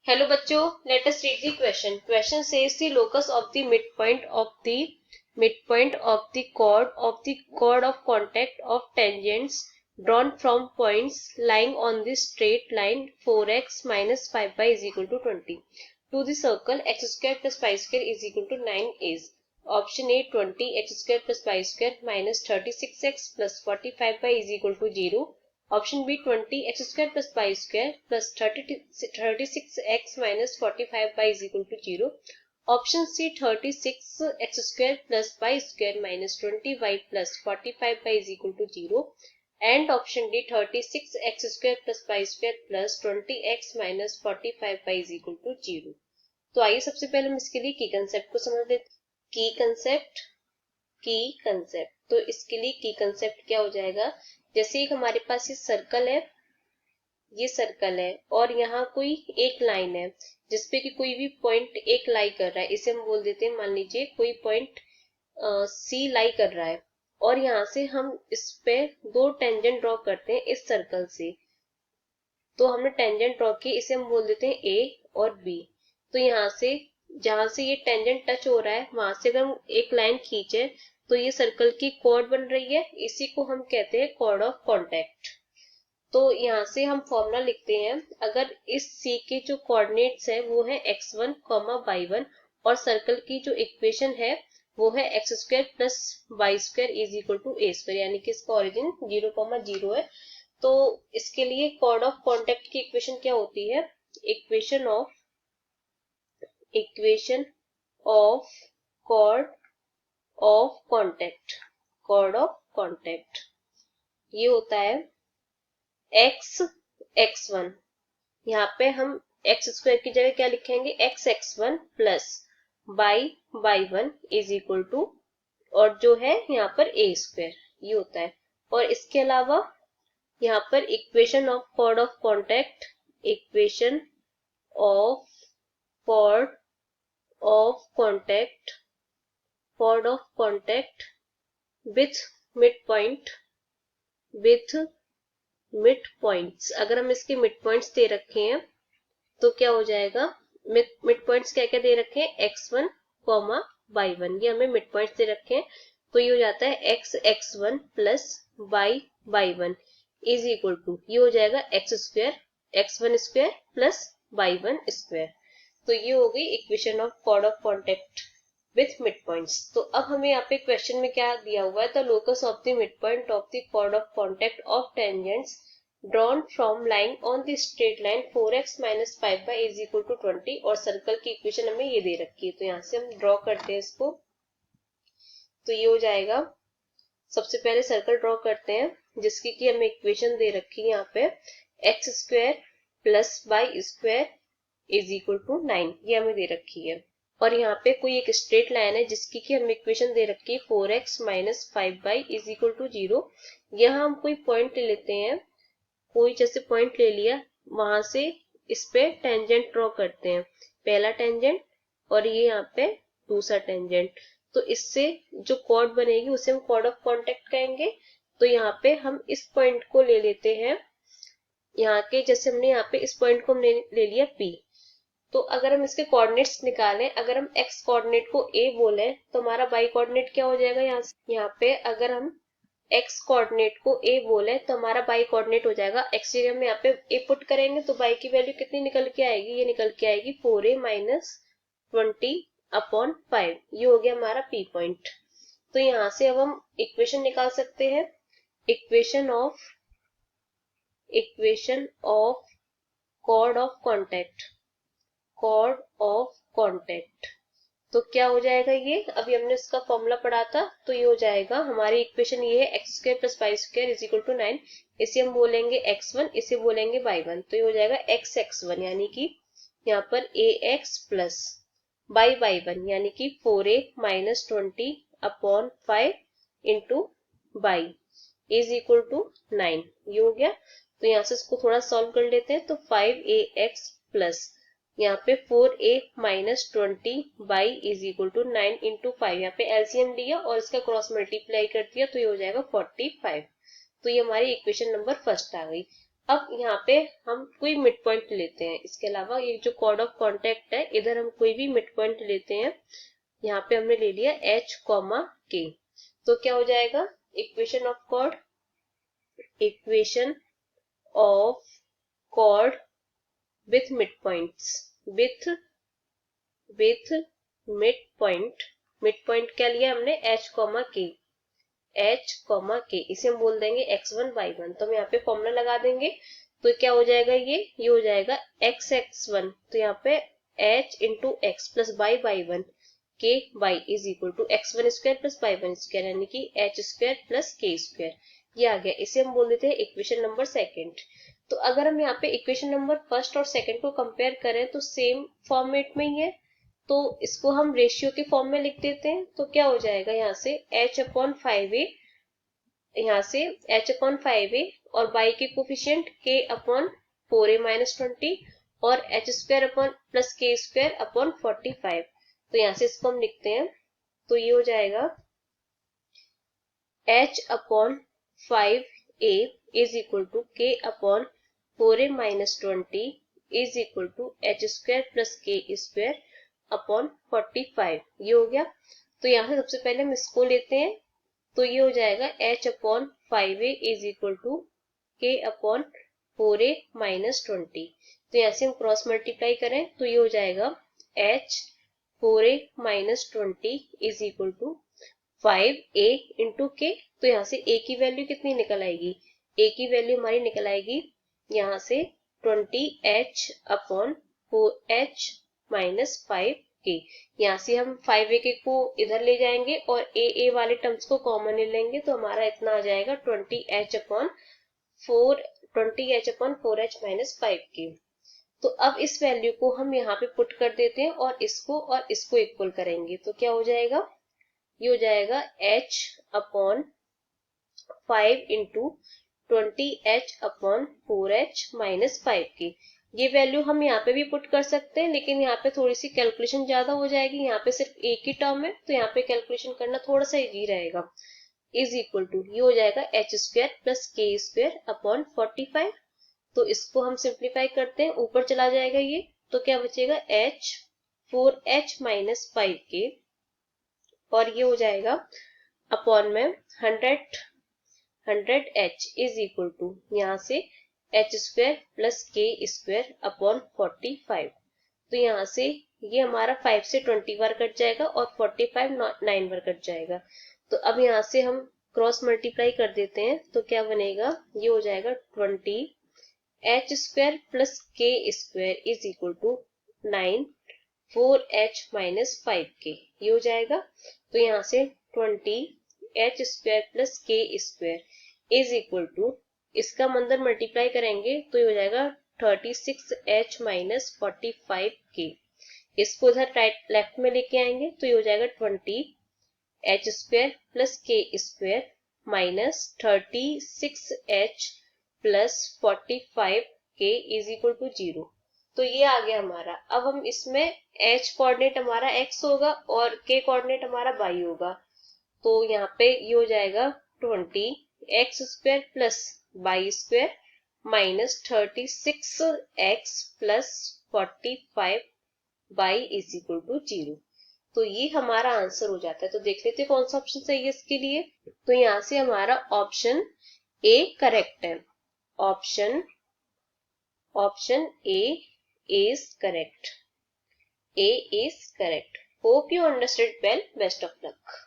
Hello बच्चों, let us read the question. Question says the locus of the midpoint of the chord of contact of tangents drawn from points lying on the straight line 4x minus 5y is equal to 20 to the circle x square plus y square is equal to 9 is option A 20 x square plus y square minus 36x plus 45y is equal to 0. Option B 20 x square plus y square plus 36x minus 45y is equal to 0. Option C 36 x square plus y square minus 20y plus 45y is equal to 0. And option D 36 x square plus y square plus 20x minus 45y is equal to 0. तो आइए सबसे पहले हम इसके लिए की concept को समझ लेते हैं। की कंसेप्ट तो इसके लिए की कंसेप्ट क्या हो जाएगा, जैसे एक हमारे पास ये सर्कल है और यहाँ कोई एक लाइन है जिसपे कि कोई भी पॉइंट एक लाई कर रहा है, इसे हम बोल देते हैं, मान लीजिए कोई पॉइंट सी लाई कर रहा है और यहाँ से हम इस पे दो टेंजेंट ड्रॉ करते हैं इस सर्कल से। तो हमने टेंजेंट ड्रॉ किए, इसे हम बोल देते हैं ए और बी। तो यहाँ से जहां से ये टेंजेंट टच हो रहा है वहां से अगर हम एक लाइन खींचे तो ये सर्कल की कॉर्ड बन रही है, इसी को हम कहते हैं कॉर्ड ऑफ कॉन्टेक्ट। तो यहाँ से हम फॉर्मूला लिखते हैं, अगर इस सी के जो कोऑर्डिनेट्स है वो है x1, y1 और सर्कल की जो इक्वेशन है वो है x square plus y square is equal to a square, यानी कि इसका ओरिजिन 0,0 है। तो इसके लिए कॉर्ड ऑफ कॉन्टेक्ट की इक्वेशन क्या होती है, equation of chord of contact ये होता है x1। यहाँ पे हम x स्क्वायर की जगह क्या लिखेंगे, x1 plus y1 is equal to, और जो है यहाँ पर a स्क्वायर ये होता है। और इसके अलावा यहाँ पर equation of chord of contact with mid points, अगर हम इसके मिड पॉइंट्स दे रखे हैं तो क्या हो जाएगा, मिड पॉइंट्स क्या क्या दे रखे हैं, x1, y1, ये हमें मिड पॉइंट्स दे रखे हैं। तो ये हो जाता है x1 plus y1 is equal to, ये हो जाएगा x1 square plus y1 square. तो ये हो गई equation of chord of contact with mid points. तो अब हमें यहाँ पे क्वेश्चन में क्या दिया हुआ है, the locus of the mid point of the chord of contact of tangents drawn from line on the straight line 4x minus 5y is equal to 20 और सर्कल की इक्वेशन हमें ये दे रखी है। तो यहाँ से हम ड्रॉ करते हैं इसको, तो ये हो जाएगा, सबसे पहले सर्कल ड्रॉ करते हैं जिसकी कि हमें इक्वेशन दे रखी है यहाँ पे x square plus y square is equal to 9, ये हमें दे रखी है। और यहाँ पे कोई एक स्ट्रेट लाइन है जिसकी कि हमें इक्वेशन दे रखी है 4x minus 5y is equal to 0। यहाँ हम कोई पॉइंट ले लेते हैं, कोई जैसे पॉइंट ले लिया, वहां से इस पे टेंजेंट ड्रॉ करते हैं, पहला टेंजेंट और ये यहाँ पे दूसरा टेंजेंट। तो इससे जो कॉर्ड बनेगी उसे हम कॉर्ड ऑफ कॉन्टेक्ट कहेंगे। तो यहाँ पे हम इस पॉइंट को ले लेते हैं, यहाँ के जैसे हमने यहाँ पे इस पॉइंट को हमने ले लिया P। तो अगर हम इसके कोऑर्डिनेट्स निकालें, अगर हम x कोऑर्डिनेट को a बोले तो हमारा y कोऑर्डिनेट क्या हो जाएगा, यहाँ पे अगर हम x कोऑर्डिनेट को a बोले तो हमारा y कोऑर्डिनेट हो जाएगा, x जगह हम यहाँ पे a पुट करेंगे तो y की वैल्यू कितनी निकल के आएगी, ये निकल के आएगी 4a माइनस 20/5, ये हो गया हमारा p पॉइंट। तो यहाँ से अब हम इक्वेशन निकाल सकते हैं, equation of chord of contact. तो क्या हो जाएगा, ये अभी हमने इसका फॉर्मूला पढ़ा था, तो ये हो जाएगा, हमारी इक्वेशन ये है x square plus y square is equal to 9, इसे हम बोलेंगे x1, इसे बोलेंगे y1। तो ये हो जाएगा x1 यानी कि यहाँ पर ax प्लस y1 यानी कि 4a minus 20/5 into y is equal to 9, ये हो गया। तो यहाँ से इसको थोड़ा सॉल्व कर लेते हैं, तो 5ax प्लस यहाँ पे 4a minus 20y is equal to 9 into 5, यहाँ पे एलसीएम लिया और इसका क्रॉस मल्टीप्लाई कर दिया तो ये हो जाएगा 45। तो ये हमारी इक्वेशन नंबर फर्स्ट आ गई। अब यहाँ पे हम कोई मिड पॉइंट लेते हैं, इसके अलावा ये जो कॉर्ड ऑफ कॉन्टेक्ट है इधर हम कोई भी मिड पॉइंट लेते हैं। यहाँ पे हमने ले लिया h, k, तो क्या हो जाएगा, equation of chord, equation of chord with mid points, with mid point क्या लिया हमने, h, k, इसे हम बोल देंगे x1 y1। तो हम यहाँ पे फॉर्मूला लगा देंगे, तो क्या हो जाएगा, ये हो जाएगा x1, तो यहाँ पे h into x plus y1 के y is equal to x1 square plus y1 square, यानी कि h square plus k square, ये आ गया। इसे हम बोल देते हैं इक्वेशन नंबर सेकंड। तो अगर हम यहाँ पे इक्वेशन नंबर फर्स्ट और सेकंड को कंपेयर करें तो सेम फॉर्मेट में ही है, तो इसको हम रेशियो के फॉर्म में लिख देते हैं। तो क्या हो जाएगा, यहाँ से h/5a, यहाँ से h/5a और y के कोफिशिएंट k/4a माइनस 20 और h square upon plus k square upon 45। तो यहाँ से इसको हम लिखते हैं, तो ये हो जाएगा h/5a is equal to k/4a minus 20 is equal to h square plus k square upon 45, ये हो गया। तो यहाँ से सबसे पहले हम इसको लेते हैं, तो ये हो जाएगा h/5a is equal to k/4a minus 20। तो यहाँ से हम क्रॉस मल्टीप्लाई करें तो ये हो जाएगा h/4a minus 20 is equal to 5a into k। तो यहाँ से a की वैल्यू कितनी निकल आएगी, a की वैल्यू हमारी निकल आएगी यहाँ से 20h/4h माइनस 5k। यहाँ से हम 5a को इधर ले जाएंगे और a वाले टर्म्स को कॉमन ले लेंगे, तो हमारा इतना आ जाएगा 20h/4h माइनस 5k। तो अब इस वैल्यू को हम यहाँ पे पुट कर देते हैं और इसको इक्वल करेंगे, तो क्या हो जाएगा, ये हो जाएगा h/5 into 20h/4h minus 5k। ये वैल्यू हम यहाँ पे भी पुट कर सकते हैं, लेकिन यहाँ पे थोड़ी सी कैलकुलेशन ज्यादा हो जाएगी, यहाँ पे सिर्फ एक ही टर्म है तो यहाँ पे कैलकुलेशन करना थोड़ा सा इजी रहेगा। इज इक्वल टू ये हो जाएगा h square plus k square upon 45। तो इसको हम सिंप्लीफाई करते हैं, ऊपर चला जाएगा ये, तो क्या बचेगा h/4h माइनस 5k और ये हो जाएगा अपॉन में 100h इज इक्वल टू यहाँ से h square plus k square upon 45। तो यहाँ से ये हमारा 5 से 20 बार कट जाएगा और 45 9 बार कट जाएगा। तो अब यहाँ से हम क्रॉस मल्टीप्लाई कर देते हैं, तो क्या बनेगा, ये हो जाएगा 20h square plus k square is equal to 9 4h minus 5k, ये हो जाएगा। तो यहाँ से 20h square plus k square is equal to, इसका हम अंदर मल्टीप्लाई करेंगे तो ये हो जाएगा 36h माइनस 45k। इसको इधर राइट लेफ्ट में लेके आएंगे तो ये हो जाएगा 20h square plus k square minus 36h plus 45k is equal to 0। तो ये आ गया हमारा। अब हम इसमें h कोऑर्डिनेट हमारा x होगा और k कोऑर्डिनेट हमारा y होगा, तो यहाँ पे ये हो जाएगा 20x square plus y square minus 36x plus 45y is equal to 0। तो ये हमारा आंसर हो जाता है। तो देख लेते हैं कौन सा ऑप्शन सही है इसके लिए। तो यहाँ से हमारा ऑप्शन ए करेक्ट है, option A is correct. A is correct. Hope you understood well. Best of luck.